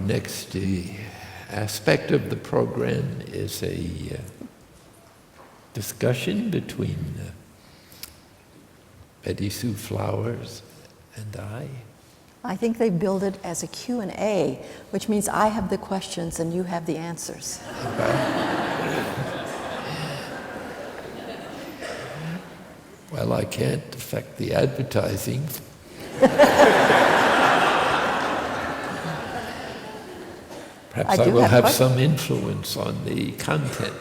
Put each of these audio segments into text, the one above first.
next aspect of the program is a discussion between Betty Sue Flowers and I. I think they build it as a Q&A, which means I have the questions and you have the answers. Well, I can't affect the advertising. Perhaps I will have some influence on the content.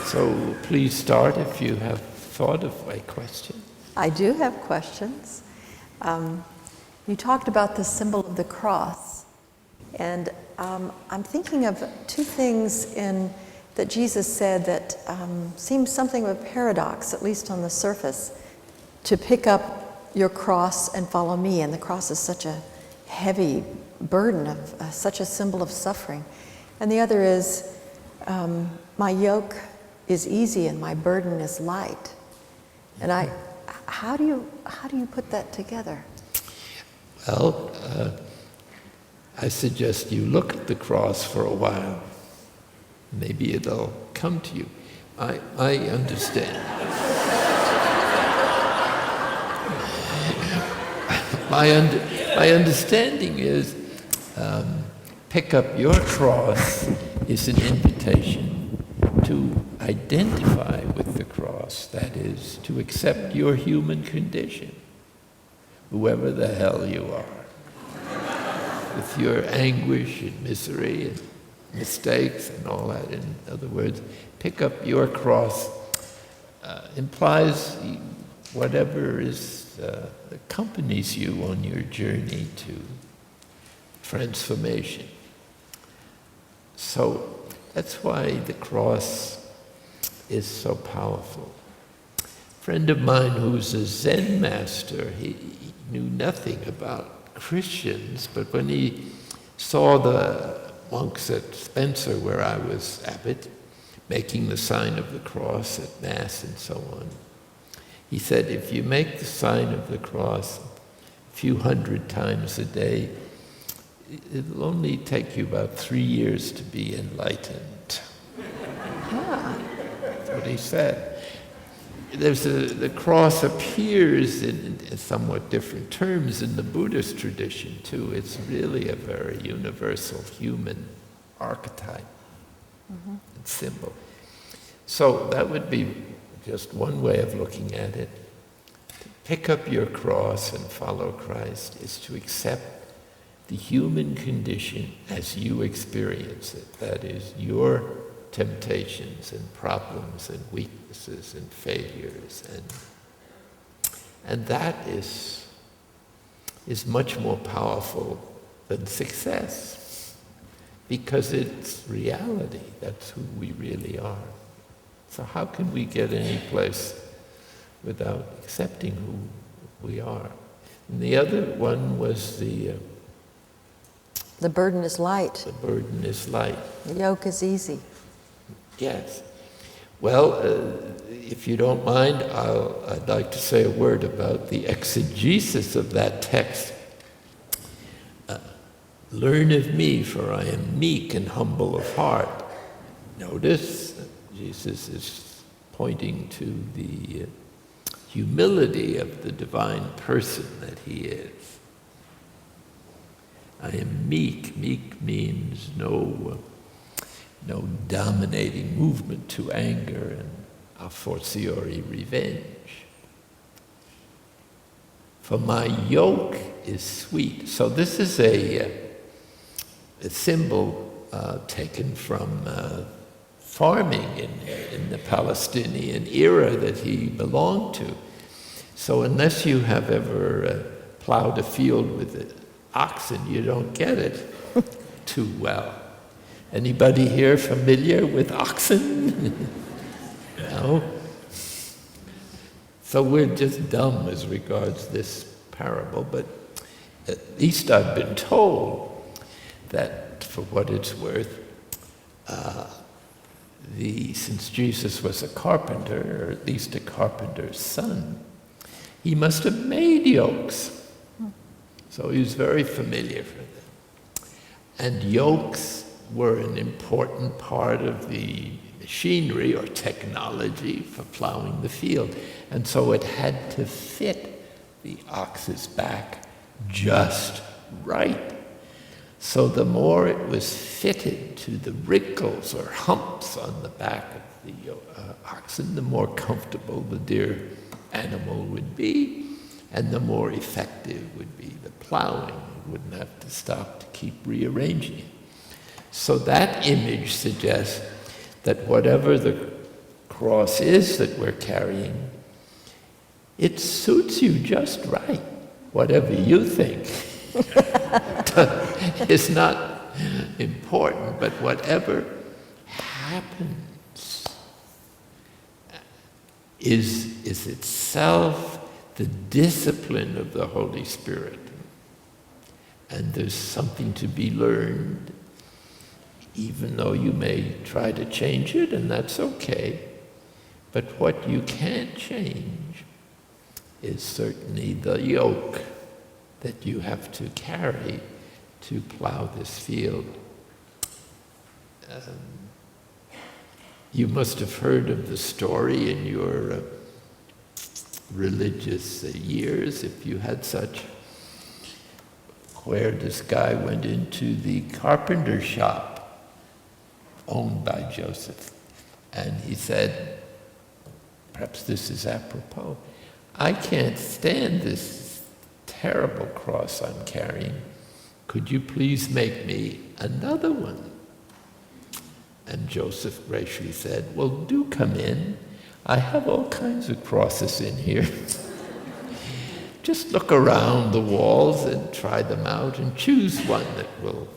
So please start if you have thought of a question. I do have questions. You talked about the symbol of the cross, and I'm thinking of two things that Jesus said that seems something of a paradox, at least on the surface, to pick up your cross and follow me. And the cross is such a heavy burden of such a symbol of suffering. And the other is, my yoke is easy and my burden is light. And how do you put that together? Well, I suggest you look at the cross for a while. Maybe it'll come to you. I understand. My understanding is pick up your cross is an invitation to identify with the cross, that is, to accept your human condition, whoever the hell you are, with your anguish and misery and mistakes and all that. In other words, pick up your cross implies whatever accompanies you on your journey to transformation. So that's why the cross is so powerful. A friend of mine who's a Zen master, he knew nothing about Christians, but when he saw the monks at Spencer, where I was abbot, making the sign of the cross at Mass and so on, he said, if you make the sign of the cross a few hundred times a day, it'll only take you about 3 years to be enlightened. That's what he said. The cross appears in somewhat different terms in the Buddhist tradition too. It's really a very universal human archetype and symbol. So that would be just one way of looking at it. To pick up your cross and follow Christ is to accept the human condition as you experience it. That is, your temptations and problems and weaknesses and failures, and that is much more powerful than success, because it's reality. That's who we really are. So how can we get any place without accepting who we are? And the other one was the burden is light. The burden is light. The yoke is easy. Yes. Well, if you don't mind, I'd like to say a word about the exegesis of that text. Learn of me, for I am meek and humble of heart. Notice, Jesus is pointing to the humility of the divine person that he is. I am meek. Meek means no dominating movement to anger and a fortiori revenge. For my yoke is sweet. So this is a symbol taken from farming in the Palestinian era that he belonged to. So unless you have ever plowed a field with oxen, you don't get it too well. Anybody here familiar with oxen? No? So we're just dumb as regards this parable, but at least I've been told that, for what it's worth, since Jesus was a carpenter, or at least a carpenter's son, he must have made yokes. So he was very familiar for them. And yokes were an important part of the machinery or technology for plowing the field. And so it had to fit the ox's back just right. So the more it was fitted to the wrinkles or humps on the back of the oxen, the more comfortable the dear animal would be, and the more effective would be the plowing. You wouldn't have to stop to keep rearranging it. So that image suggests that whatever the cross is that we're carrying, it suits you just right. Whatever you think is not important, but whatever happens is itself the discipline of the Holy Spirit. And there's something to be learned, even though you may try to change it, and that's okay. But what you can't change is certainly the yoke that you have to carry to plow this field. You must have heard of the story in your religious years, if you had such, where this guy went into the carpenter shop owned by Joseph, and he said, perhaps this is apropos, I can't stand this terrible cross I'm carrying. Could you please make me another one? And Joseph graciously said, well, do come in. I have all kinds of crosses in here. Just look around the walls and try them out and choose one that will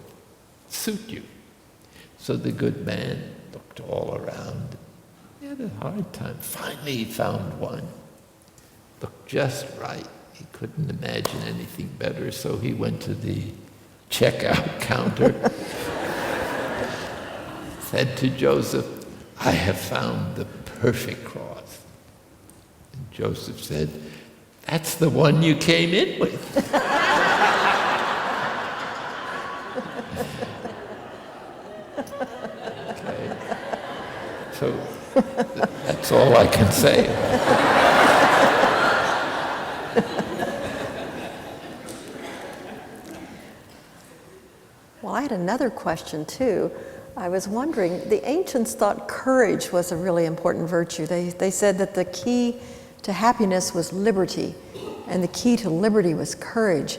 suit you. So the good man looked all around. He had a hard time. Finally he found one. Looked just right. He couldn't imagine anything better, so he went to the checkout counter, said to Joseph, I have found the perfect cross. And Joseph said, that's the one you came in with. Okay. So that's all I can say. Well, I had another question too. I was wondering, the ancients thought courage was a really important virtue. They said that the key to happiness was liberty, and the key to liberty was courage.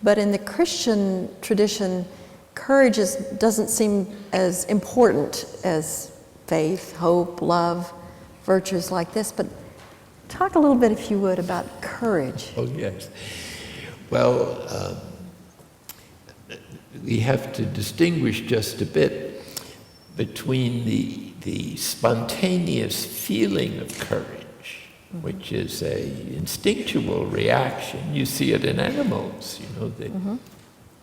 But in the Christian tradition, courage doesn't seem as important as faith, hope, love, virtues like this. But talk a little bit, if you would, about courage. Oh, yes. Well, we have to distinguish just a bit between the spontaneous feeling of courage, which is a instinctual reaction. You see it in animals, you know, the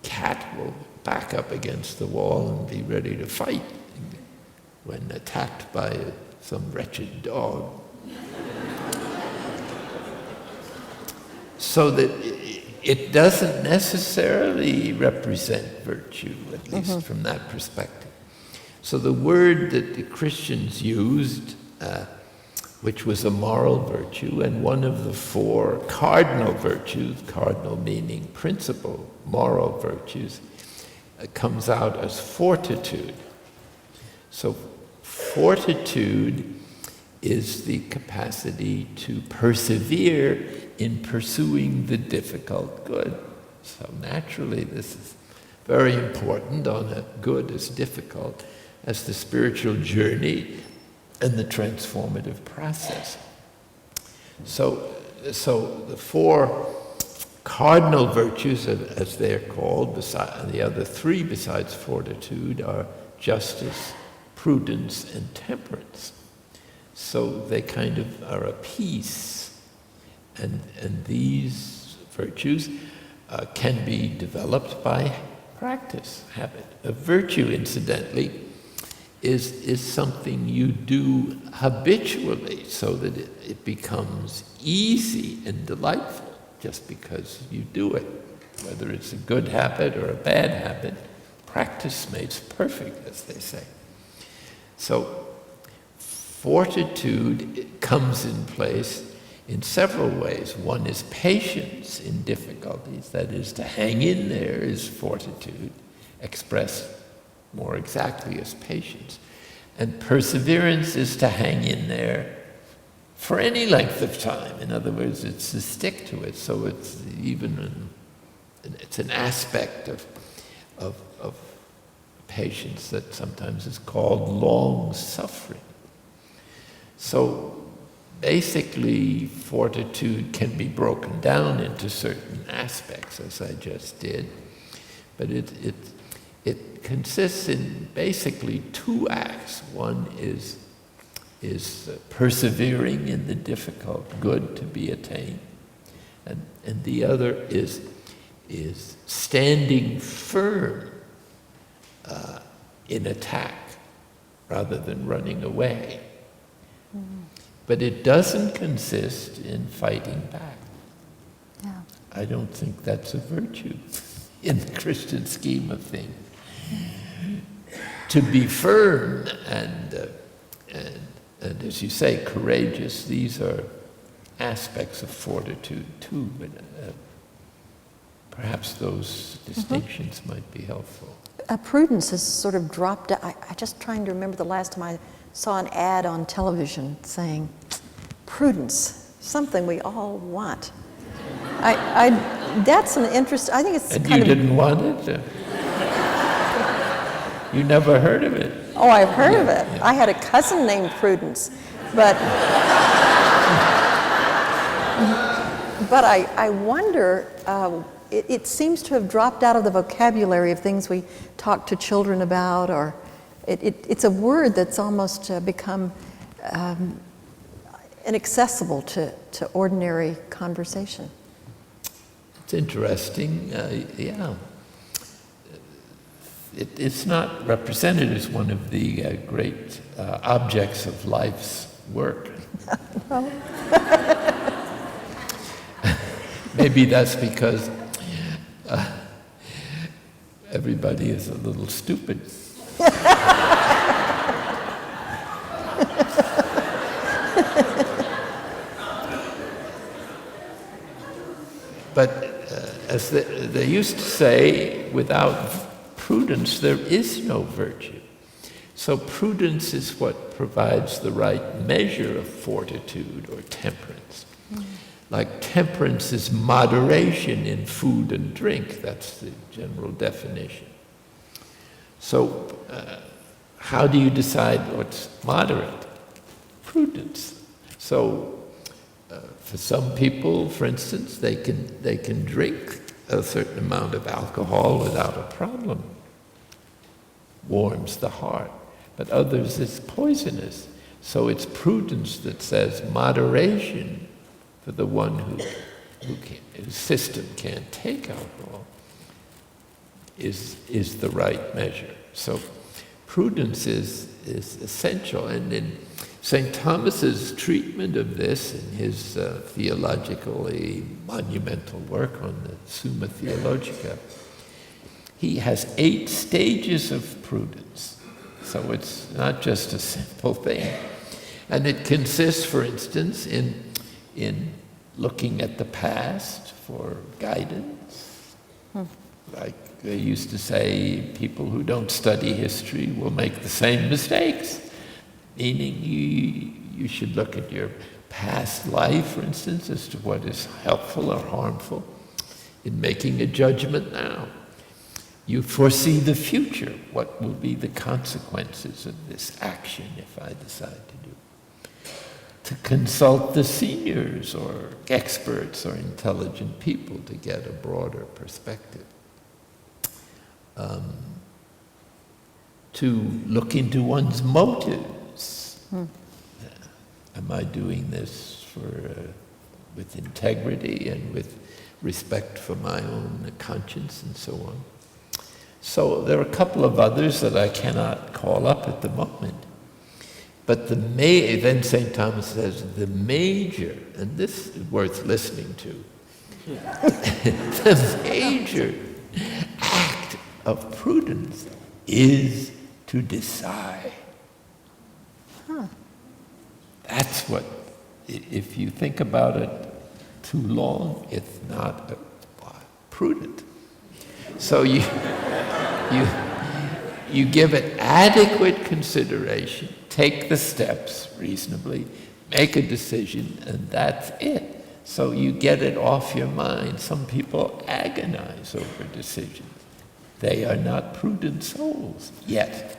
cat will back up against the wall and be ready to fight when attacked by some wretched dog. So that it doesn't necessarily represent virtue, at least from that perspective. So the word that the Christians used, which was a moral virtue, and one of the four cardinal virtues, cardinal meaning principal moral virtues, comes out as fortitude. So fortitude is the capacity to persevere in pursuing the difficult good. So naturally this is very important on a good as difficult as the spiritual journey and the transformative process. So the four cardinal virtues, as they're called, the other three besides fortitude, are justice, prudence, and temperance. So they kind of are a piece, and these virtues can be developed by practice, habit. A virtue, incidentally, is something you do habitually so that it becomes easy and delightful just because you do it. whether it's a good habit or a bad habit. Practice makes perfect, as they say. So fortitude comes in place in several ways. One is patience in difficulties, that is, to hang in there is fortitude, expressed more exactly as patience. And perseverance is to hang in there for any length of time. In other words, it's to stick to it. So it's it's an aspect of patience that sometimes is called long suffering. So basically, fortitude can be broken down into certain aspects, as I just did, but it consists in basically two acts. One is persevering in the difficult good to be attained, and the other is standing firm in attack rather than running away. But it doesn't consist in fighting back. Yeah. I don't think that's a virtue in the Christian scheme of things. To be firm and as you say, courageous, these are aspects of fortitude too, but perhaps those distinctions might be helpful. Prudence has sort of dropped out. I just trying to remember the last time I saw an ad on television saying, prudence, something we all want. That's an interest. I think it's and kind you of... didn't want it? You never heard of it? Oh, I've heard of it. Yeah. I had a cousin named Prudence, but I wonder, it seems to have dropped out of the vocabulary of things we talk to children about, or it's a word that's almost become inaccessible to ordinary conversation. It's interesting, yeah. It's not represented as one of the great objects of life's work. No. Maybe that's because everybody is a little stupid. But as they used to say, without prudence, there is no virtue. So prudence is what provides the right measure of fortitude or temperance. Like temperance is moderation in food and drink. That's the general definition. So how do you decide what's moderate? Prudence. So for some people, for instance, they can drink a certain amount of alcohol without a problem. Warms the heart. But others, it's poisonous. So it's prudence that says moderation for the one whose system can't take alcohol is the right measure. So prudence is essential. And in St. Thomas's treatment of this in his theologically monumental work on the Summa Theologica, he has 8 stages of prudence. So it's not just a simple thing. And it consists, for instance, in looking at the past for guidance. Like they used to say, people who don't study history will make the same mistakes. Meaning you should look at your past life, for instance, as to what is helpful or harmful in making a judgment now. You foresee the future. What will be the consequences of this action if I decide to do it? To consult the seniors or experts or intelligent people to get a broader perspective. To look into one's motives. Am I doing this with integrity and with respect for my own conscience and so on? So there are a couple of others that I cannot call up at the moment. But then St. Thomas says the major, and this is worth listening to, The major act of prudence is to decide. That's what, if you think about it too long, it's not prudent. So you give it adequate consideration, take the steps reasonably, make a decision, and that's it. So you get it off your mind. Some people agonize over decisions. They are not prudent souls yet.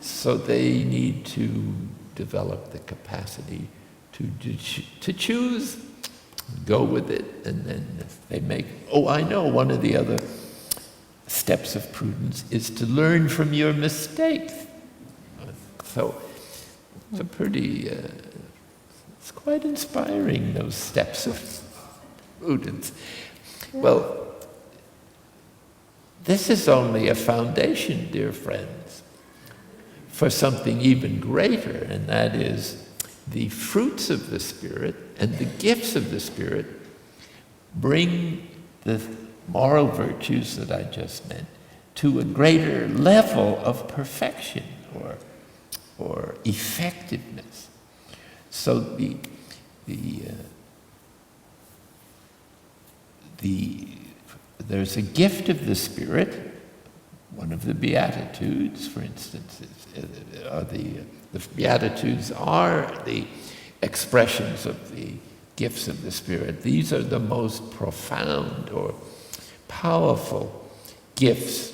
So they need to develop the capacity to choose, go with it, and then they make, I know one of the other steps of prudence is to learn from your mistakes. So it's a pretty, it's quite inspiring, those steps of prudence. Well, this is only a foundation, dear friends, for something even greater, and that is the fruits of the Spirit and the gifts of the Spirit bring the moral virtues that I just meant to a greater level of perfection or effectiveness. So there's a gift of the Spirit. One of the Beatitudes, for instance, the Beatitudes are the expressions of the gifts of the Spirit. These are the most profound or powerful gifts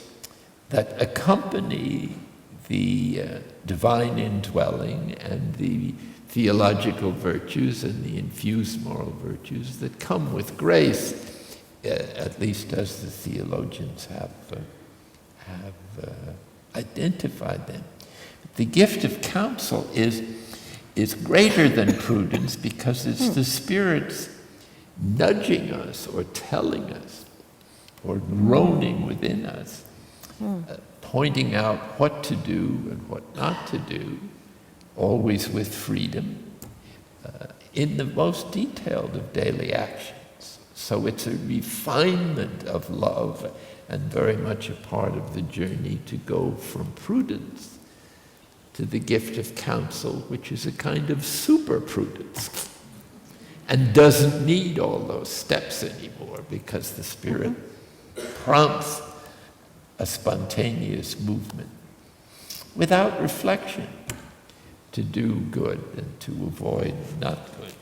that accompany the divine indwelling and the theological virtues and the infused moral virtues that come with grace, at least as the theologians have identified them. The gift of counsel is greater than prudence because it's the Spirit's nudging us or telling us or groaning within us, pointing out what to do and what not to do, always with freedom, in the most detailed of daily actions. So it's a refinement of love and very much a part of the journey to go from prudence to the gift of counsel, which is a kind of super prudence and doesn't need all those steps anymore because the Spirit prompts a spontaneous movement without reflection to do good and to avoid not good.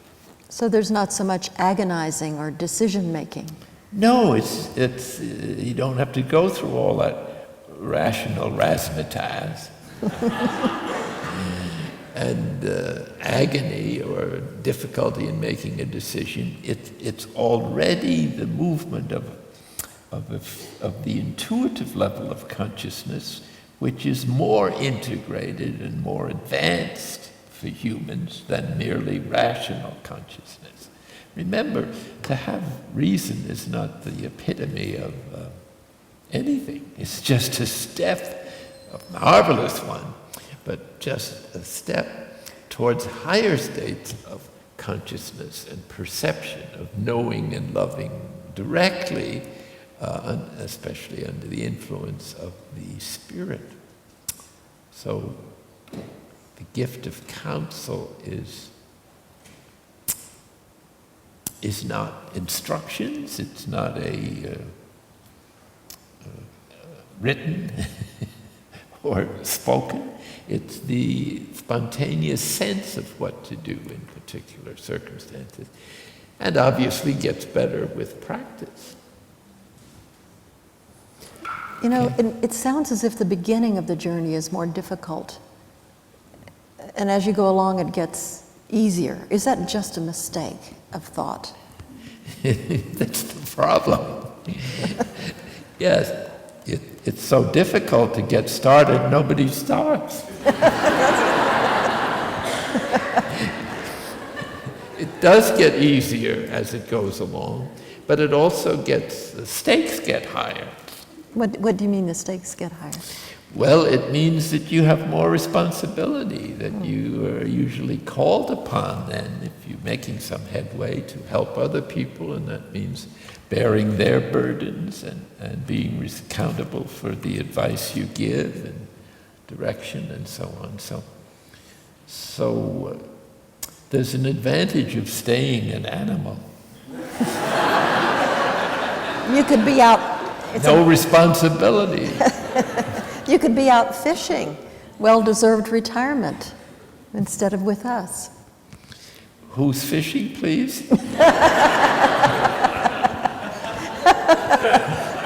So there's not so much agonizing or decision making. No, it's you don't have to go through all that rational razzmatazz and agony or difficulty in making a decision. It's already the movement of the intuitive level of consciousness, which is more integrated and more advanced for humans than merely rational consciousness. Remember, to have reason is not the epitome of anything. It's just a step, a marvelous one, but just a step towards higher states of consciousness and perception, of knowing and loving directly, especially under the influence of the Spirit. So the gift of counsel is not instructions, it's not a written or spoken, it's the spontaneous sense of what to do in particular circumstances, and obviously gets better with practice. You know, it sounds as if the beginning of the journey is more difficult, and as you go along it gets easier. Is that just a mistake of thought? That's the problem. Yes, it's so difficult to get started, nobody starts. It does get easier as it goes along, but it also the stakes get higher. What do you mean the stakes get higher? Well, it means that you have more responsibility, that you are usually called upon then if you're making some headway to help other people, and that means bearing their burdens and being accountable for the advice you give and direction and so on. So there's an advantage of staying an animal. You could be out. No responsibility. You could be out fishing, well-deserved retirement, instead of with us. Who's fishing, please?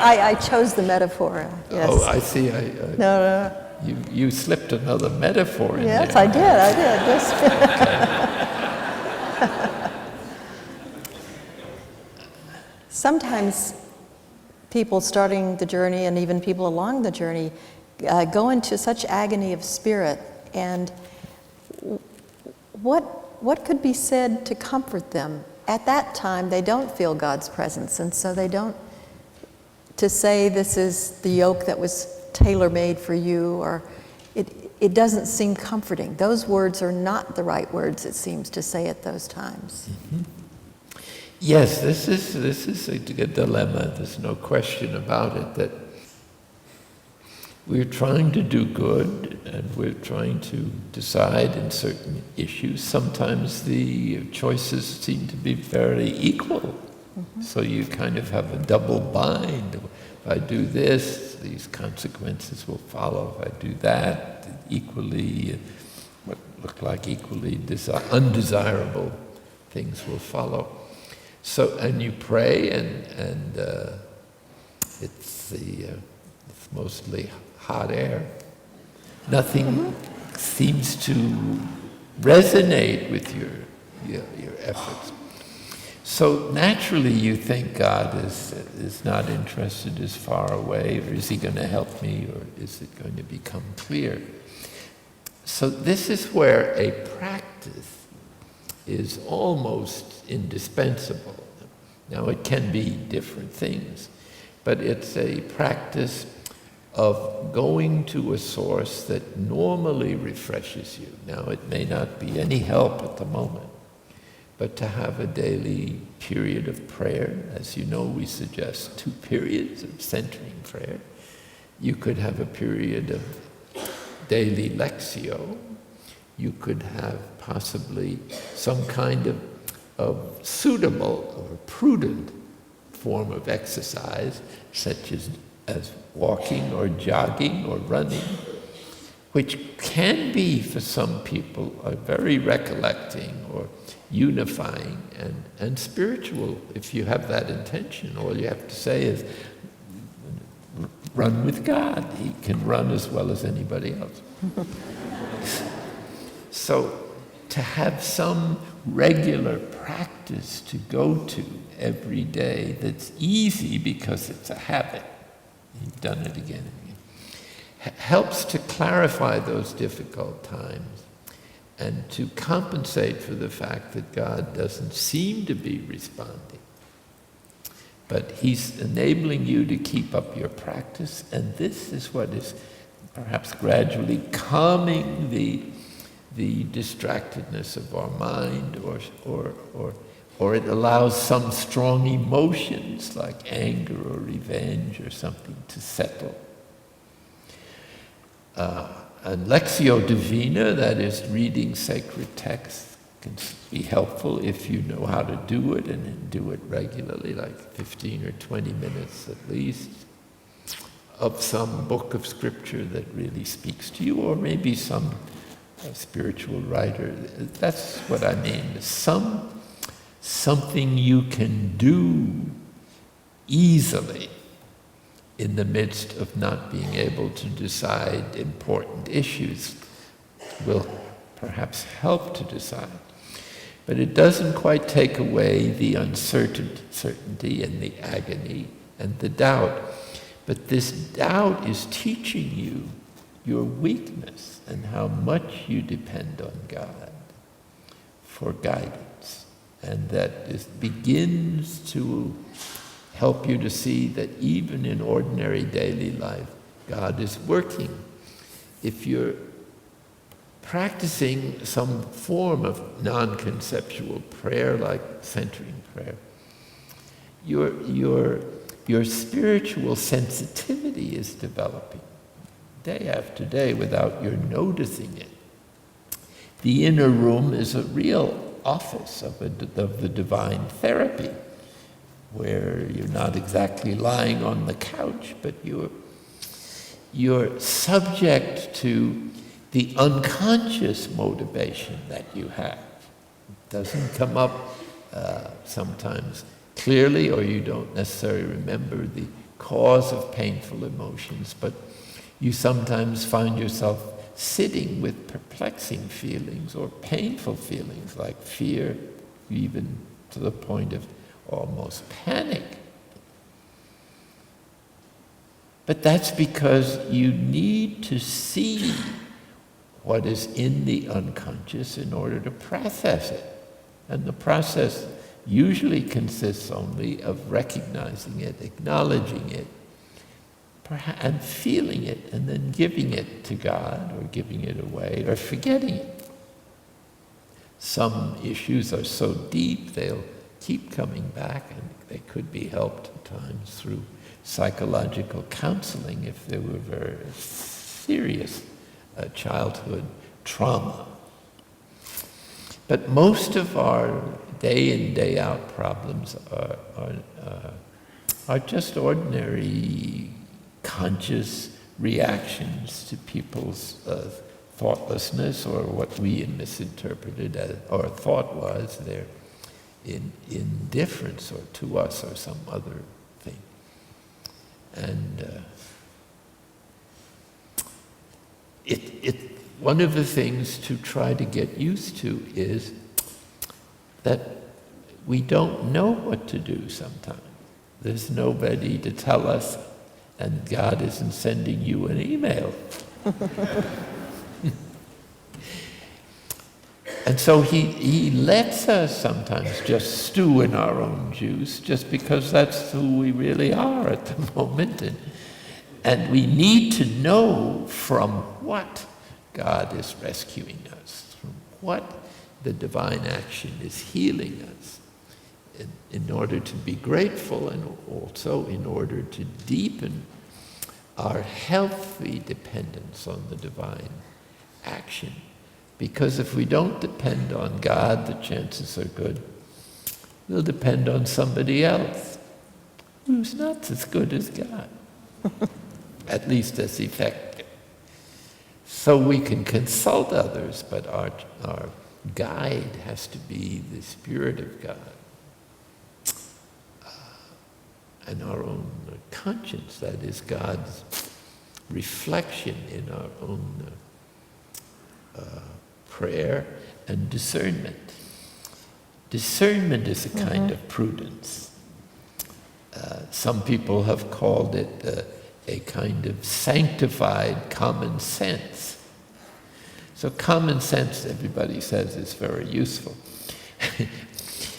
I chose the metaphor. Yes. Oh, I see. No. You slipped another metaphor in Yes, there. I did. Yes. Sometimes people starting the journey and even people along the journey go into such agony of spirit, and what could be said to comfort them? At that time, they don't feel God's presence, and so they don't, to say this is the yoke that was tailor-made for you, or it doesn't seem comforting. Those words are not the right words, it seems, to say at those times. Mm-hmm. Yes, this is a dilemma. There's no question about it, that we're trying to do good and we're trying to decide in certain issues. Sometimes the choices seem to be very equal. Mm-hmm. So you kind of have a double bind. If I do this, these consequences will follow. If I do that, equally, what look like equally undesirable things will follow. So, and you pray, and it's mostly hot air. Nothing seems to resonate with your efforts. So naturally, you think God is not interested, is far away, or is He going to help me, or is it going to become clear? So this is where a practice is almost indispensable. Now, it can be different things, but it's a practice of going to a source that normally refreshes you. Now, it may not be any help at the moment, but to have a daily period of prayer. As you know, we suggest 2 periods of centering prayer. You could have a period of daily lectio. You could have possibly some kind of suitable or prudent form of exercise, such as walking or jogging or running, which can be for some people a very recollecting or unifying and spiritual if you have that intention. All you have to say is, run with God. He can run as well as anybody else. So to have some regular practice to go to every day that's easy because it's a habit, you've done it again and again, helps to clarify those difficult times and to compensate for the fact that God doesn't seem to be responding. But He's enabling you to keep up your practice, and this is what is perhaps gradually calming the distractedness of our mind, or it allows some strong emotions like anger or revenge or something to settle. And Lectio Divina, that is reading sacred texts, can be helpful if you know how to do it and do it regularly, like 15 or 20 minutes at least, of some book of scripture that really speaks to you, or maybe some spiritual writer. That's what I mean. Something you can do easily in the midst of not being able to decide important issues will perhaps help to decide. But it doesn't quite take away the uncertainty and the agony and the doubt. But this doubt is teaching you your weakness and how much you depend on God for guidance. And that it begins to help you to see that even in ordinary daily life, God is working. if you're practicing some form of non-conceptual prayer, like centering prayer, your spiritual sensitivity is developing day after day without your noticing it. The inner room is a real office of the divine therapy, where you're not exactly lying on the couch, but you're subject to the unconscious motivation that you have. It doesn't come up sometimes clearly, or you don't necessarily remember the cause of painful emotions, but you sometimes find yourself sitting with perplexing feelings or painful feelings like fear, even to the point of almost panic. But that's because you need to see what is in the unconscious in order to process it. And the process usually consists only of recognizing it, acknowledging it, and feeling it, and then giving it to God, or giving it away, or forgetting it. Some issues are so deep they'll keep coming back, and they could be helped at times through psychological counseling if they were very serious childhood trauma. But most of our day in, day out problems are just ordinary conscious reactions to people's thoughtlessness, or what we misinterpreted as, or thought was their indifference, or to us, or some other thing. And one of the things to try to get used to is that we don't know what to do sometimes. There's nobody to tell us, and God isn't sending you an email. And so he lets us sometimes just stew in our own juice, just because that's who we really are at the moment. And we need to know from what God is rescuing us, from what the divine action is healing us, in order to be grateful, and also in order to deepen our healthy dependence on the divine action. Because if we don't depend on God, the chances are good we'll depend on somebody else who's not as good as God, at least as effective. So we can consult others, but our guide has to be the Spirit of God, and our own conscience, that is God's reflection in our own prayer and discernment. Discernment is a kind of prudence. Some people have called it a kind of sanctified common sense. So common sense, everybody says, is very useful.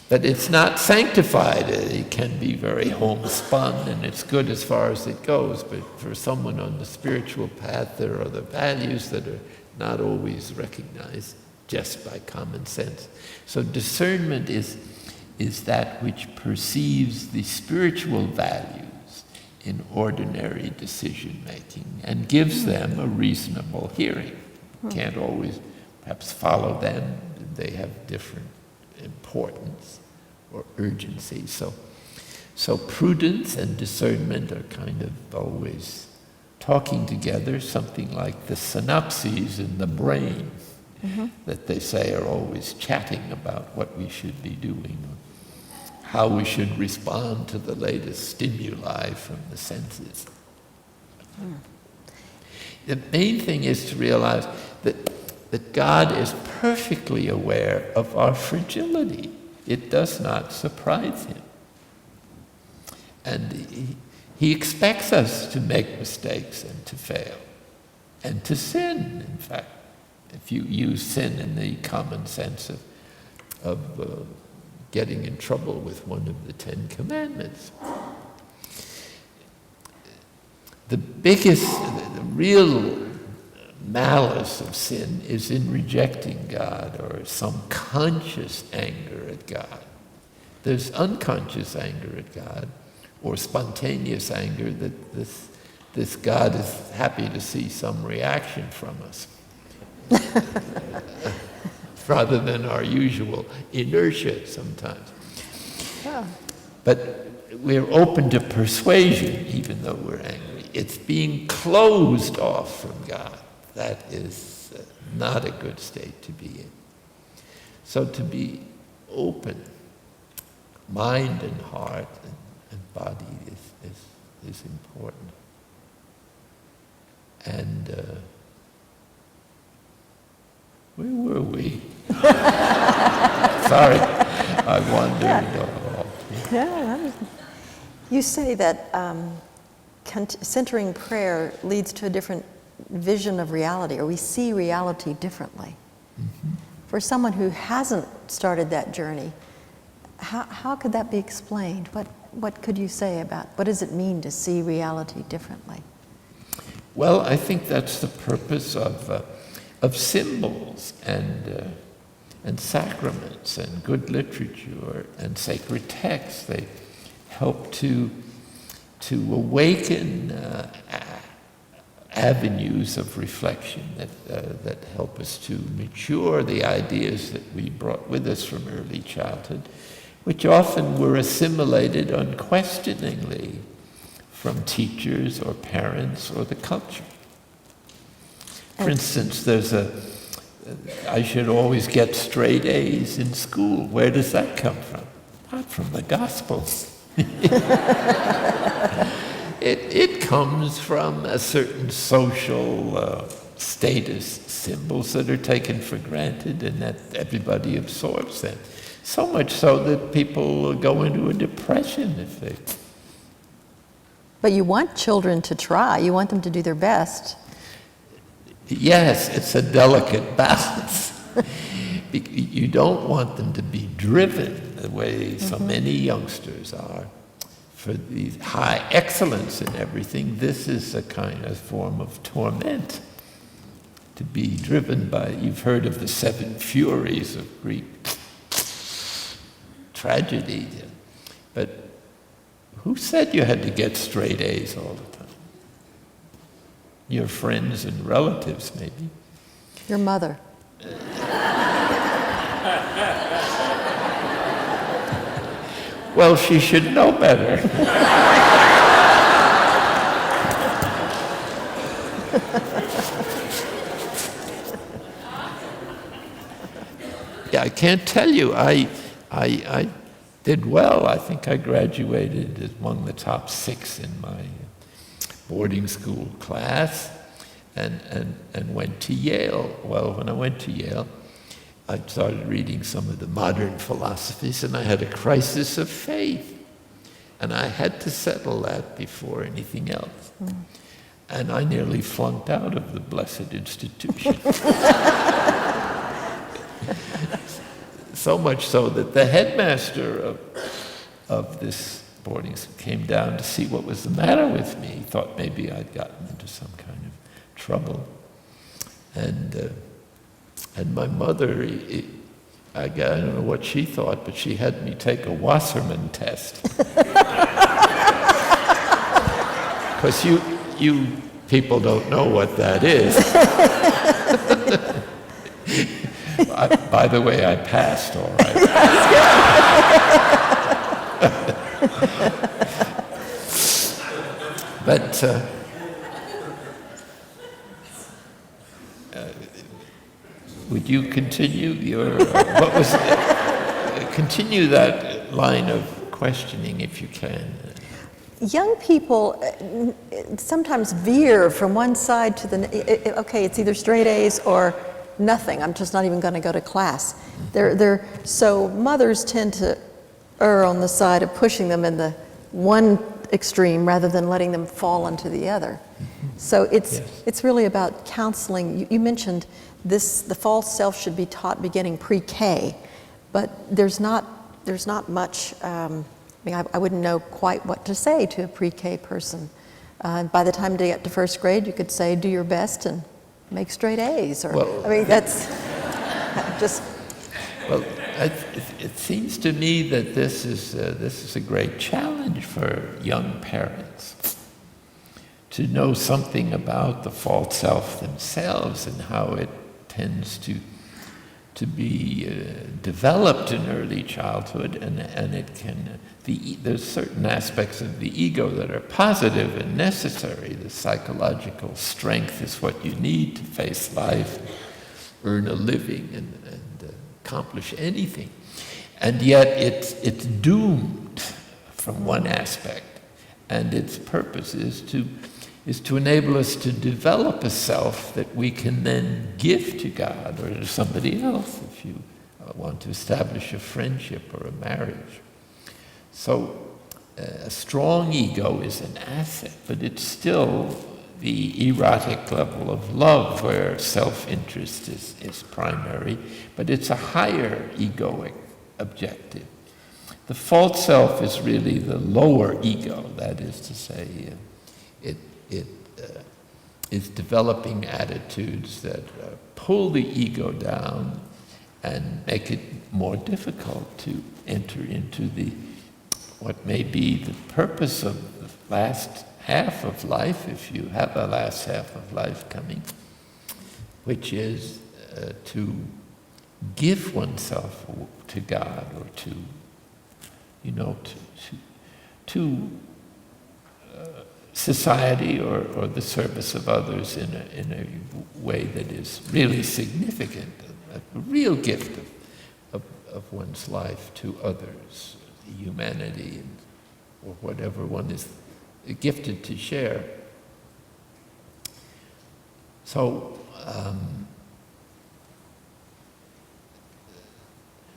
But it's not sanctified. It can be very homespun, and it's good as far as it goes. But for someone on the spiritual path, there are the values that are not always recognized just by common sense. So discernment is that which perceives the spiritual values in ordinary decision-making and gives them a reasonable hearing. Can't always perhaps follow them. They have different importance or urgency. So prudence and discernment are kind of always talking together, something like the synapses in the brain that they say are always chatting about what we should be doing, or how we should respond to the latest stimuli from the senses. The main thing is to realize that God is perfectly aware of our fragility. It does not surprise him. And he expects us to make mistakes and to fail, and to sin, in fact, if you use sin in the common sense of getting in trouble with one of the 10 Commandments. The real malice of sin is in rejecting God or some conscious anger at God. There's unconscious anger at God or spontaneous anger that this God is happy to see some reaction from us rather than our usual inertia sometimes. Yeah. But we're open to persuasion even though we're angry. It's being closed off from God. That is not a good state to be in. So to be open, mind and heart and body is important. And where were we? Sorry, I wandered off. Yeah, you say that centering prayer leads to a different vision of reality, or we see reality differently. Mm-hmm. For someone who hasn't started that journey, how could that be explained? What could you say about what does it mean to see reality differently? Well, I think that's the purpose of symbols and sacraments and good literature and sacred texts. They help to awaken avenues of reflection that help us to mature the ideas that we brought with us from early childhood, which often were assimilated unquestioningly from teachers or parents or the culture. For instance, I should always get straight A's in school. Where does that come from? Not from the Gospels. It comes from a certain social status symbols that are taken for granted and that everybody absorbs them. So much so that people go into a depression if they... But you want children to try. You want them to do their best. Yes, it's a delicate balance. You don't want them to be driven the way so many youngsters are for the high excellence in everything. This is a kind of form of torment. To be driven by, you've heard of the seven furies of Greek tragedy. But who said you had to get straight A's all the time? Your friends and relatives, maybe. Your mother. Well, she should know better. Yeah, I can't tell you. I did well. I think I graduated among the top 6 in my boarding school class and went to Yale. Well, when I went to Yale, I started reading some of the modern philosophies, and I had a crisis of faith. And I had to settle that before anything else. And I nearly flunked out of the blessed institution. So much so that the headmaster of this boarding school came down to see what was the matter with me. He thought maybe I'd gotten into some kind of trouble. And my mother, I don't know what she thought, but she had me take a Wasserman test. Because you people don't know what that is. By the way, I passed all right. But would you continue continue that line of questioning if you can? Young people sometimes veer from one side to the, okay, it's either straight A's or nothing. I'm just not even going to go to class. So mothers tend to err on the side of pushing them in the one extreme rather than letting them fall into the other. So it's really about counseling. You mentioned this, the false self should be taught beginning pre-K, but there's not much, I wouldn't know quite what to say to a pre-K person. By the time they get to first grade, you could say, do your best and make straight A's, or Well- I mean, that's just. Well, it seems to me that this is a great challenge for young parents to know something about the false self themselves and how it tends to be developed in early childhood, and it can there's certain aspects of the ego that are positive and necessary. The psychological strength is what you need to face life, earn a living, and accomplish anything. And yet it's doomed from one aspect, and its purpose is to enable us to develop a self that we can then give to God or to somebody else if you want to establish a friendship or a marriage. So a strong ego is an asset, but it's still the erotic level of love where self-interest is primary, but it's a higher egoic objective. The false self is really the lower ego, that is to say, it is developing attitudes that pull the ego down and make it more difficult to enter into what may be the purpose of the last half of life, if you have a last half of life coming, which is to give oneself to God, or to society or the service of others in a way that is really significant, a real gift of one's life to others, humanity, or whatever one is gifted to share. So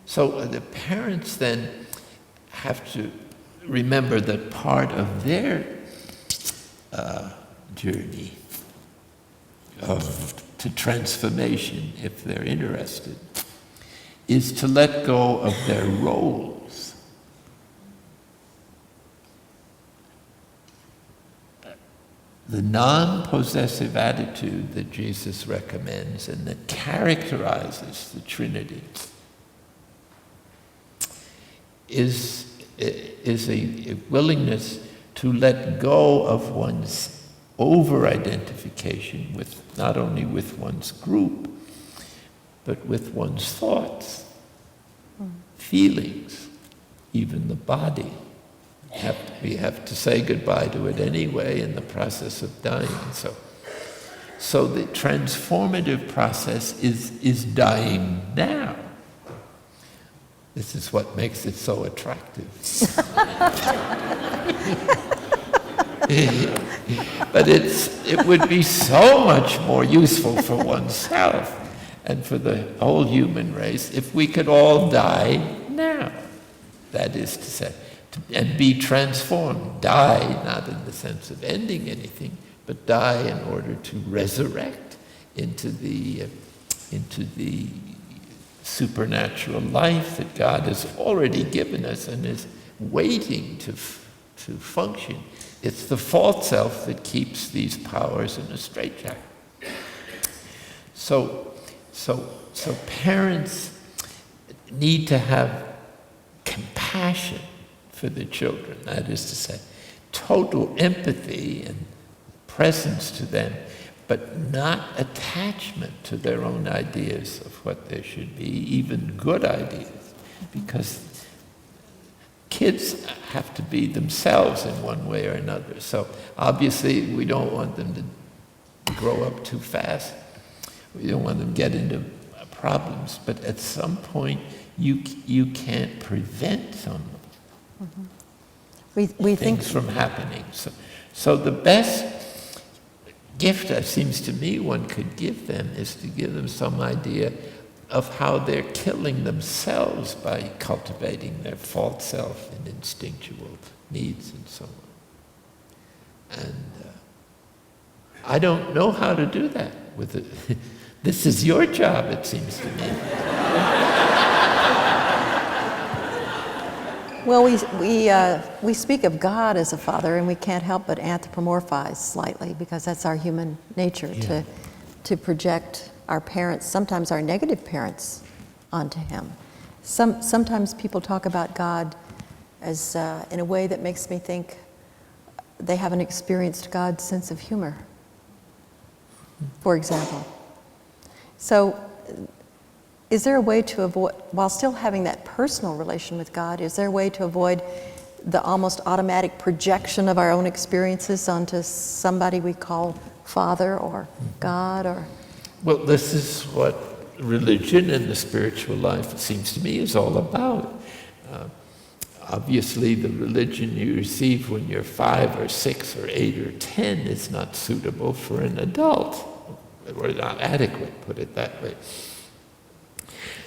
the parents then have to remember that part of their journey to transformation, if they're interested, is to let go of their roles. The non-possessive attitude that Jesus recommends and that characterizes the Trinity is a willingness to let go of one's over-identification with not only with one's group, but with one's thoughts, feelings, even the body. We have to say goodbye to it anyway in the process of dying. So the transformative process is dying now. This is what makes it so attractive. But it would be so much more useful for oneself and for the whole human race if we could all die now. That is to say, and be transformed. Die not in the sense of ending anything, but die in order to resurrect into the supernatural life that God has already given us and is waiting to function. It's the false self that keeps these powers in a straitjacket. So parents need to have compassion for the children, that is to say, total empathy and presence to them, but not attachment to their own ideas of what there should be, even good ideas, because kids have to be themselves in one way or another. So obviously we don't want them to grow up too fast. We don't want them to get into problems, but at some point you can't prevent some We think things from happening. So the best gift, it seems to me, one could give them is to give them some idea of how they're killing themselves by cultivating their false self and instinctual needs and so on. And I don't know how to do that with it. This is your job, it seems to me. Well, we speak of God as a father, and we can't help but anthropomorphize slightly because that's our human nature to project our parents, sometimes our negative parents, onto him. Sometimes people talk about God as in a way that makes me think they haven't experienced God's sense of humor, for example. So is there a way to avoid, while still having that personal relation with God, is there a way to avoid the almost automatic projection of our own experiences onto somebody we call Father or God or... Well, this is what religion and the spiritual life, it seems to me, is all about. Obviously, the religion you receive when you're 5 or 6 or 8 or 10 is not suitable for an adult, or not adequate, put it that way.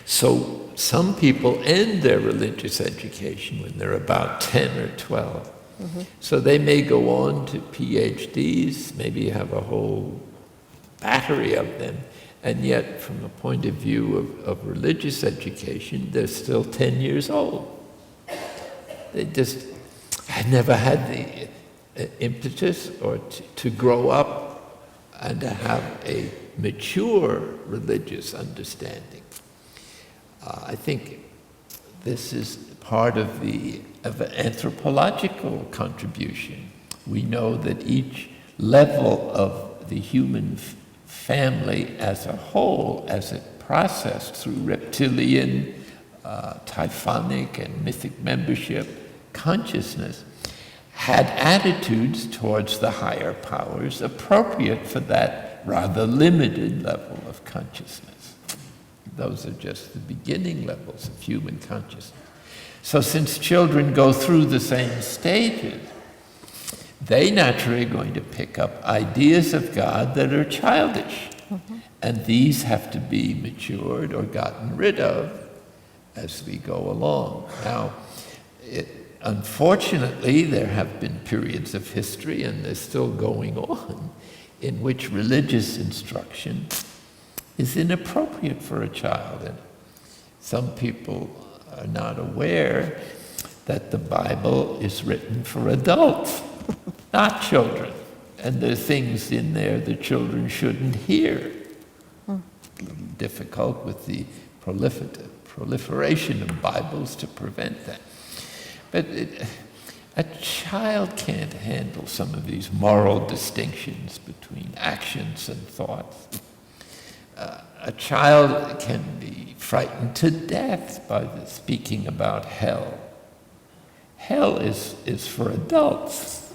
So some people end their religious education when they're about 10 or 12. Mm-hmm. So they may go on to PhDs, maybe have a whole battery of them, and yet from the point of view of religious education, they're still 10 years old. They just had never had the impetus or to grow up and to have a mature religious understanding. I think this is part of an anthropological contribution. We know that each level of the human family as a whole, as it processed through reptilian, typhonic, and mythic membership consciousness, had attitudes towards the higher powers appropriate for that rather limited level of consciousness. Those are just the beginning levels of human consciousness. So since children go through the same stages, they naturally are going to pick up ideas of God that are childish. Mm-hmm. And these have to be matured or gotten rid of as we go along. Now, unfortunately, there have been periods of history, and they're still going on, in which religious instruction is inappropriate for a child. And some people are not aware that the Bible is written for adults, not children. And there are things in there that children shouldn't hear. A little difficult with the proliferation of Bibles to prevent that. But a child can't handle some of these moral distinctions between actions and thoughts. A child can be frightened to death by speaking about hell. Hell is for adults.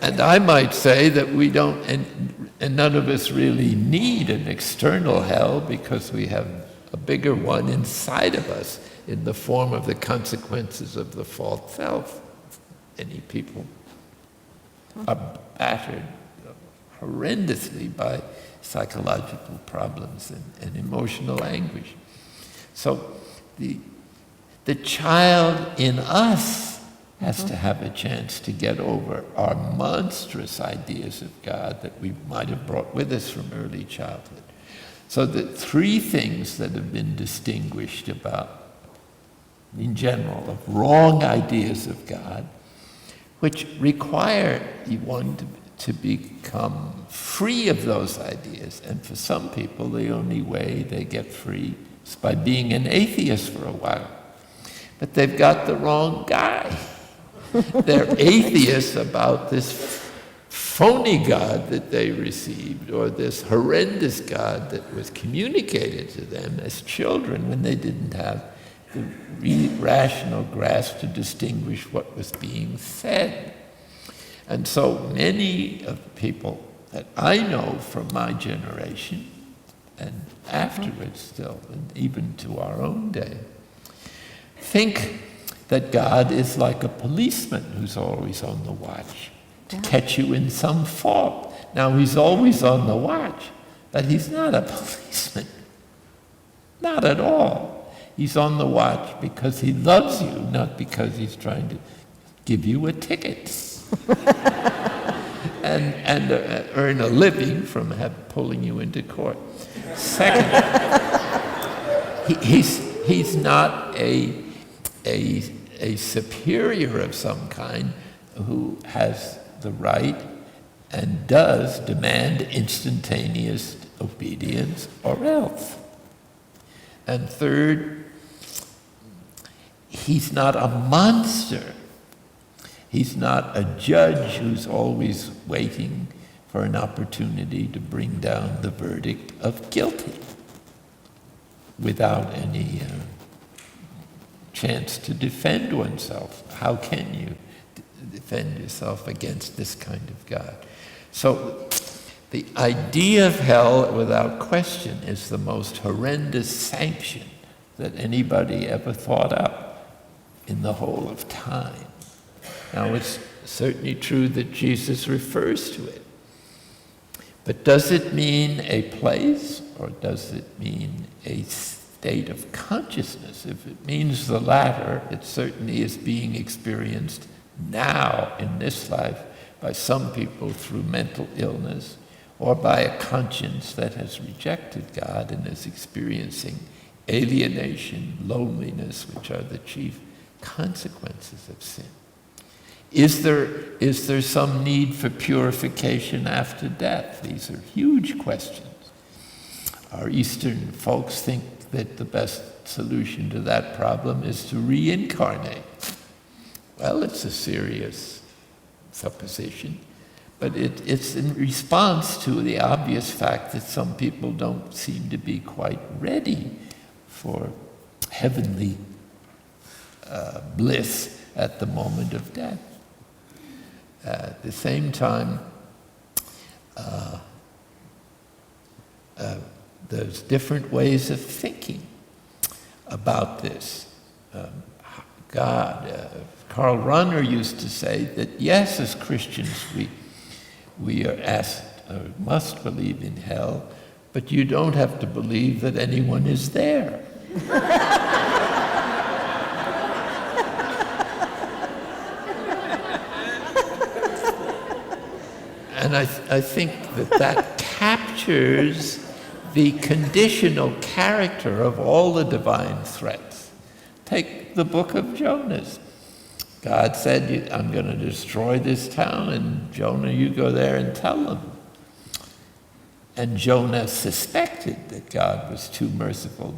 And I might say that we don't, and none of us really need an external hell, because we have a bigger one inside of us in the form of the consequences of the false self. Many people are battered horrendously by psychological problems and emotional anguish. So the child in us has to have a chance to get over our monstrous ideas of God that we might have brought with us from early childhood. So the 3 things that have been distinguished about, in general, of wrong ideas of God, which require one to become free of those ideas. And for some people, the only way they get free is by being an atheist for a while. But they've got the wrong guy. They're atheists about this phony God that they received, or this horrendous God that was communicated to them as children when they didn't have the rational grasp to distinguish what was being said. And so many of the people that I know from my generation, and afterwards still, and even to our own day, think that God is like a policeman who's always on the watch to catch you in some fault. Now, he's always on the watch, but he's not a policeman. Not at all. He's on the watch because he loves you, not because he's trying to give you a ticket and earn a living from pulling you into court. Second, he's not a superior of some kind who has the right and does demand instantaneous obedience or else. And third, he's not a monster. He's not a judge who's always waiting for an opportunity to bring down the verdict of guilty without any chance to defend oneself. How can you defend yourself against this kind of God? So the idea of hell, without question, is the most horrendous sanction that anybody ever thought up in the whole of time. Now, it's certainly true that Jesus refers to it. But does it mean a place, or does it mean a state of consciousness? If it means the latter, it certainly is being experienced now in this life by some people through mental illness, or by a conscience that has rejected God and is experiencing alienation, loneliness, which are the chief consequences of sin. Is there some need for purification after death? These are huge questions. Our Eastern folks think that the best solution to that problem is to reincarnate. Well, it's a serious supposition, but it's in response to the obvious fact that some people don't seem to be quite ready for heavenly bliss at the moment of death. At the same time, there's different ways of thinking about this. Karl Rahner used to say that yes, as Christians, we are asked or must believe in hell, but you don't have to believe that anyone is there. And I think that captures the conditional character of all the divine threats. Take the book of Jonas. God said, I'm going to destroy this town, and Jonah, you go there and tell them. And Jonah suspected that God was too merciful.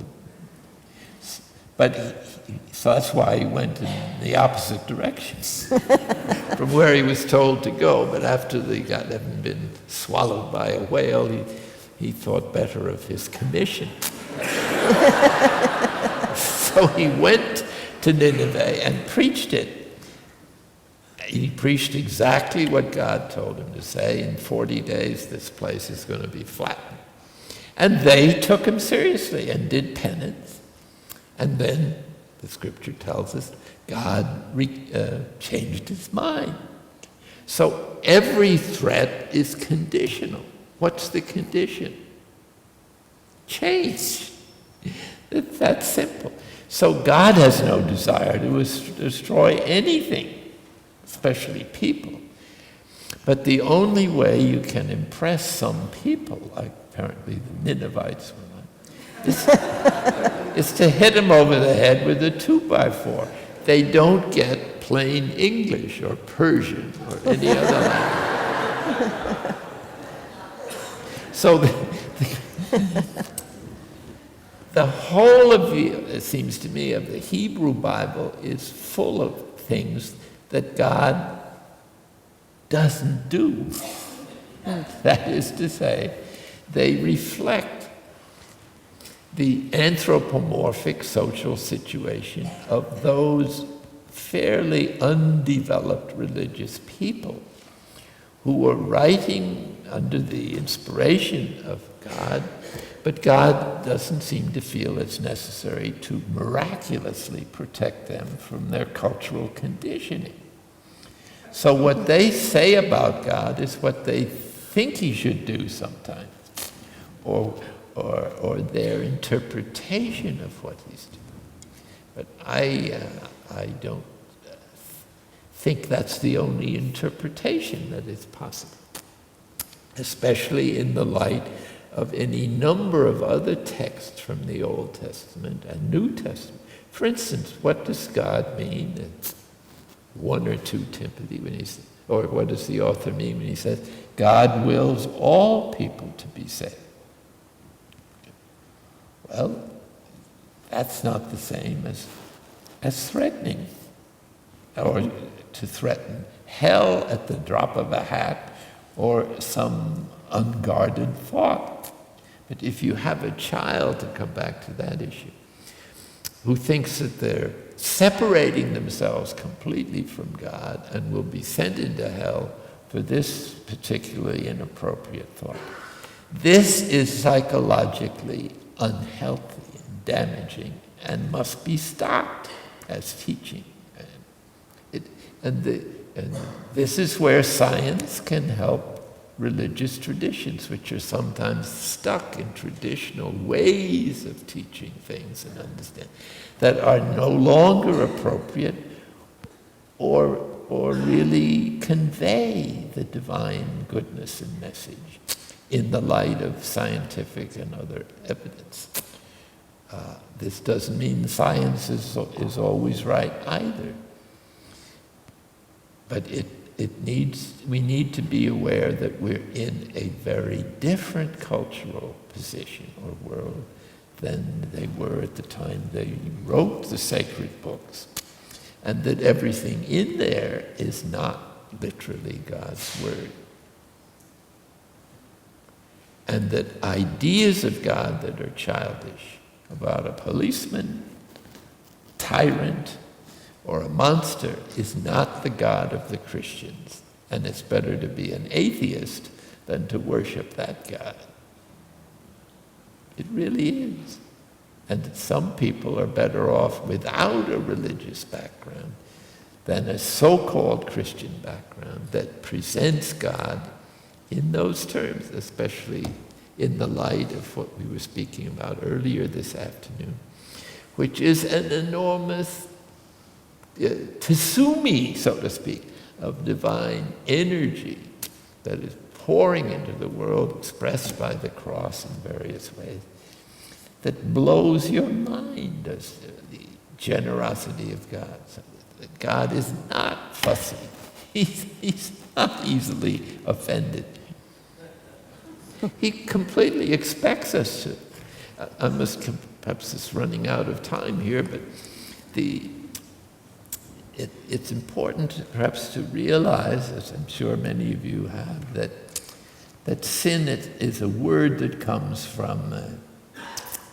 So that's why he went in the opposite direction from where he was told to go. But after having been swallowed by a whale, he thought better of his commission. So he went to Nineveh and preached it. He preached exactly what God told him to say. In 40 days, this place is going to be flattened. And they took him seriously and did penance. And then, the scripture tells us, God changed his mind. So every threat is conditional. What's the condition? Change. It's that simple. So God has no desire to destroy anything, especially people. But the only way you can impress some people, like apparently the Ninevites were, is to hit them over the head with a 2x4. They don't get plain English or Persian or any other language. So the whole of it seems to me, of the Hebrew Bible is full of things that God doesn't do. That is to say, they reflect the anthropomorphic social situation of those fairly undeveloped religious people who were writing under the inspiration of God, but God doesn't seem to feel it's necessary to miraculously protect them from their cultural conditioning. So what they say about God is what they think he should do sometimes, or their interpretation of what he's doing. But I don't think that's the only interpretation that is possible, especially in the light of any number of other texts from the Old Testament and New Testament. For instance, what does God mean 1 or 2 Timothy, when or what does the author mean when he says, God wills all people to be saved? Well, that's not the same as threatening, or to threaten hell at the drop of a hat or some unguarded thought. But if you have a child, to come back to that issue, who thinks that they're separating themselves completely from God and will be sent into hell for this particularly inappropriate thought, this is psychologically unhealthy and damaging and must be stopped as teaching. And this is where science can help religious traditions, which are sometimes stuck in traditional ways of teaching things and understand that are no longer appropriate or really convey the divine goodness and message in the light of scientific and other evidence. This doesn't mean science is always right either. But we need to be aware that we're in a very different cultural position or world than they were at the time they wrote the sacred books, and that everything in there is not literally God's word. And that ideas of God that are childish about a policeman, tyrant, or a monster is not the God of the Christians. And it's better to be an atheist than to worship that God. It really is. And some people are better off without a religious background than a so-called Christian background that presents God in those terms, especially in the light of what we were speaking about earlier this afternoon, which is an enormous tsumi, so to speak, of divine energy that is pouring into the world, expressed by the cross in various ways, that blows your mind as the generosity of God. So that God is not fussy. He's not easily offended. He completely expects us to. I must, perhaps it's running out of time here, but it's important perhaps to realize, as I'm sure many of you have, that sin is a word that comes from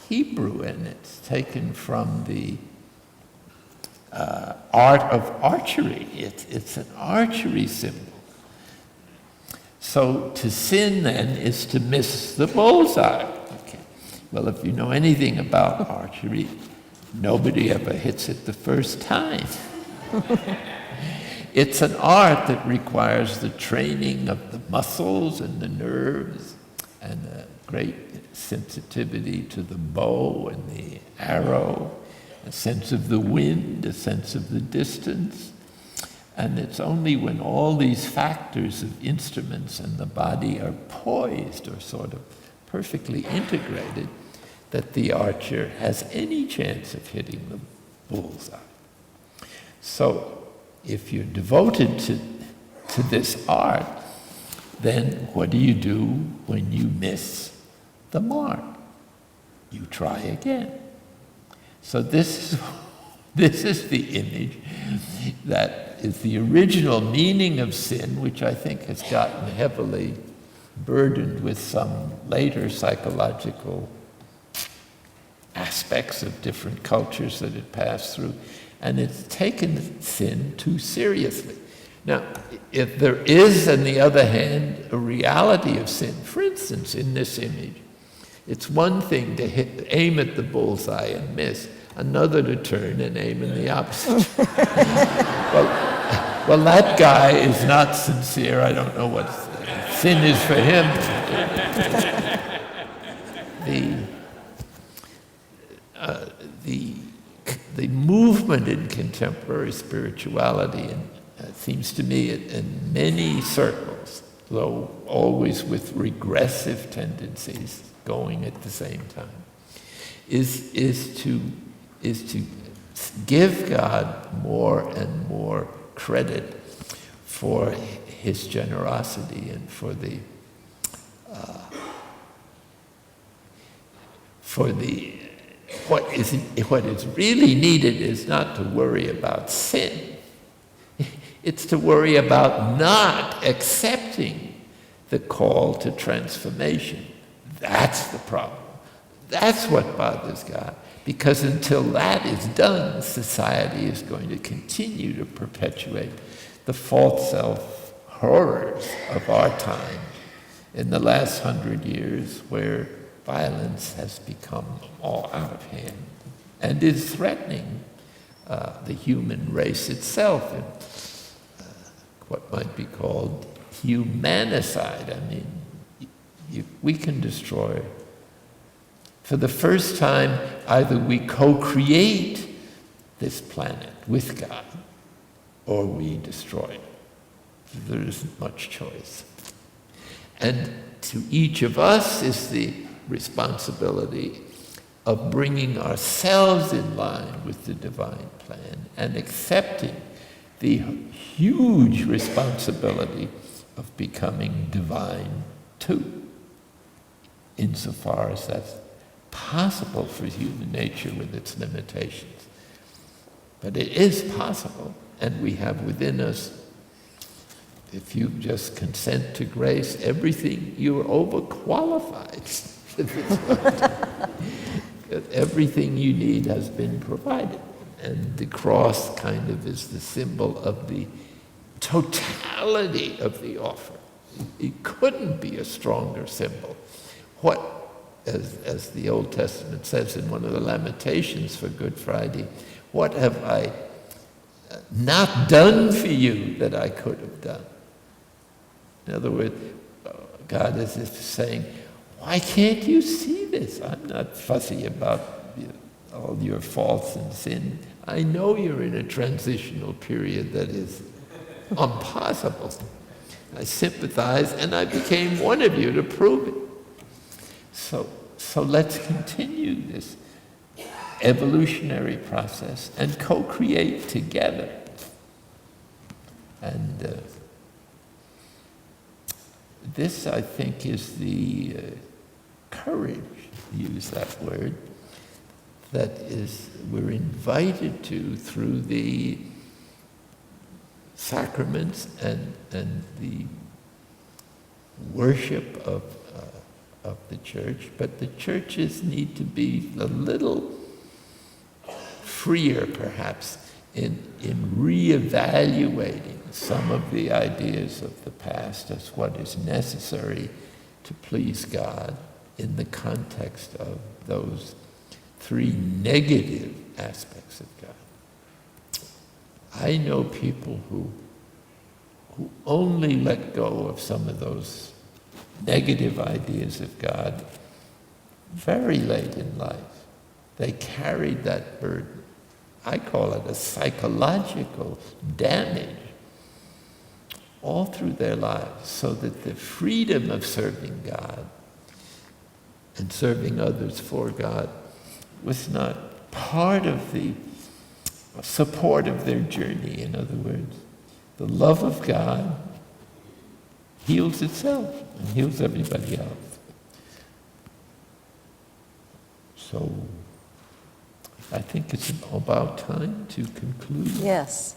Hebrew, and it's taken from the art of archery. It's an archery symbol. So to sin then is to miss the bullseye. Okay. Well, if you know anything about archery, nobody ever hits it the first time. It's an art that requires the training of the muscles and the nerves and a great sensitivity to the bow and the arrow, a sense of the wind, a sense of the distance. And it's only when all these factors of instruments and the body are poised or sort of perfectly integrated that the archer has any chance of hitting the bullseye. So if you're devoted to this art, then what do you do when you miss the mark? You try again. So this is the image that is the original meaning of sin, which I think has gotten heavily burdened with some later psychological aspects of different cultures that it passed through. And it's taken sin too seriously. Now, if there is, on the other hand, a reality of sin, for instance, in this image, it's one thing to aim at the bullseye and miss, another to turn and aim in the opposite. well, that guy is not sincere. I don't know what sin is for him. The movement in contemporary spirituality seems to me in many circles, though always with regressive tendencies going at the same time, is to give God more and more credit for his generosity and for the what is really needed is not to worry about sin. It's to worry about not accepting the call to transformation. That's the problem. That's what bothers God. Because until that is done, society is going to continue to perpetuate the false self horrors of our time in the last 100 years, where violence has become all out of hand and is threatening the human race itself in what might be called humanicide. I mean, we can destroy. For the first time, either we co-create this planet with God, or we destroy it. There isn't much choice. And to each of us is the responsibility of bringing ourselves in line with the divine plan and accepting the huge responsibility of becoming divine too, insofar as that's possible for human nature with its limitations. But it is possible, and we have within us, if you just consent to grace, everything, you're overqualified. Everything you need has been provided. And the cross kind of is the symbol of the totality of the offer. It couldn't be a stronger symbol. What, as the Old Testament says in one of the Lamentations for Good Friday, what have I not done for you that I could have done? In other words, God is saying, why can't you see this? I'm not fussy about all your faults and sin. I know you're in a transitional period that is impossible. I sympathize, and I became one of you to prove it. So let's continue this evolutionary process and co-create together. And this, I think, is the courage, use that word, that is we're invited to through the sacraments and the worship of the church. But the churches need to be a little freer, perhaps, in reevaluating some of the ideas of the past as what is necessary to please God in the context of those three negative aspects of God. I know people who only let go of some of those negative ideas of God very late in life. They carried that burden. I call it a psychological damage all through their lives, so that the freedom of serving God and serving others for God was not part of the support of their journey. In other words, the love of God heals itself and heals everybody else. So I think it's about time to conclude. Yes.